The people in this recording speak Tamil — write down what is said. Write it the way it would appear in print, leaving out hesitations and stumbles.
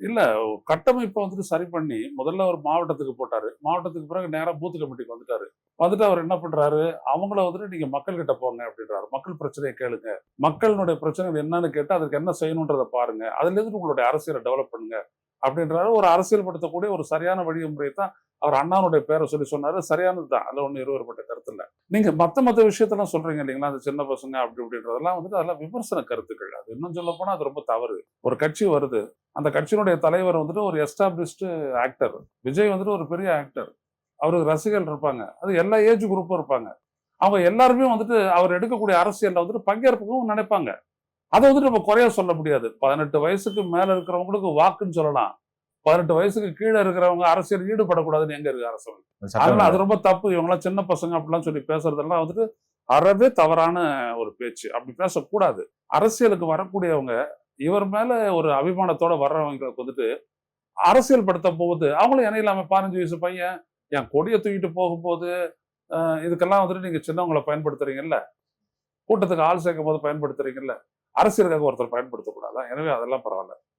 இல்ல கட்டமைப்பை வந்துட்டு சரி பண்ணி முதல்ல ஒரு மாவட்டத்துக்கு போட்டாரு. மாவட்டத்துக்கு பிறகு நேரா பூத் கமிட்டிக்கு வந்துட்டாரு. வந்துட்டு அவர் என்ன பண்றாரு, அவங்கள வந்துட்டு நீங்க மக்கள் கிட்ட போங்க அப்படின்றாரு. மக்கள் பிரச்சனைய கேளுங்க. மக்களினுடைய பிரச்சனைகள் என்னன்னு கேட்டு அதுக்கு என்ன செய்யணுன்றத பாருங்க. அதுலேருந்து உங்களுடைய அரசியலை டெவலப் பண்ணுங்க அப்படின்றாரு. ஒரு அரசியல் படுத்தக்கூடிய ஒரு சரியான வழிமுறையை தான் அவர் அண்ணாவுடைய பேரை சொல்லி சொன்னாரு. சரியானது தான். அதுல ஒண்ணும் இருவேறுபட்ட கருத்து இல்ல. நீங்க மத்த விஷயத்தெல்லாம் சொல்றீங்க இல்லைங்களா? அந்த சின்ன பசங்க அப்படி இப்படின்றதெல்லாம் வந்துட்டு அதெல்லாம் விமர்சன கருத்துக்கள். அது இன்னும் சொல்லப் போனா அது ரொம்ப தவறு. ஒரு கட்சி வருது. அந்த கட்சியினுடைய தலைவர் வந்துட்டு ஒரு எஸ்டாப்ளிஷ்டு ஆக்டர். விஜய் வந்துட்டு ஒரு பெரிய ஆக்டர். அவருக்கு ரசிகர்கள் இருப்பாங்க. அது எல்லா ஏஜ் குரூப்பும் இருப்பாங்க. அவங்க எல்லாருமே வந்துட்டு அவர் எடுக்கக்கூடிய அரசியல்ல வந்துட்டு பங்கேற்கவும் நினைப்பாங்க. அதை வந்துட்டு நம்ம குறைய சொல்ல முடியாது. 18 வயசுக்கு மேல இருக்கிறவங்களுக்கு வாக்குன்னு சொல்லலாம். 18 வயசுக்கு கீழே இருக்கிறவங்க அரசியல் ஈடுபடக்கூடாதுன்னு எங்க இருக்கு அரசு? அதனால சட்டம் அது ரொம்ப தப்பு. இவங்கெல்லாம் சின்ன பசங்க அப்படிலாம் சொல்லி பேசுறதெல்லாம் வந்துட்டு அறவே தவறான ஒரு பேச்சு. அப்படி பேசக்கூடாது. அரசியலுக்கு வரக்கூடியவங்க இவர் மேல ஒரு அபிமானத்தோட வர்றவங்களுக்கு வந்துட்டு அரசியல் படுத்த போகுது அவங்களும் என்ன இல்லாம 15 வயசு பையன் என் கொடியை தூக்கிட்டு போகும்போது இதுக்கெல்லாம் வந்துட்டு நீங்க சின்னவங்களை பயன்படுத்துறீங்கல்ல, கூட்டத்துக்கு ஆள் சேர்க்கும் போது பயன்படுத்துறீங்கல்ல, அரசியலுக்காக ஒருத்தர் பயன்படுத்தக்கூடாதா? எனவே அதெல்லாம் பரவாயில்ல.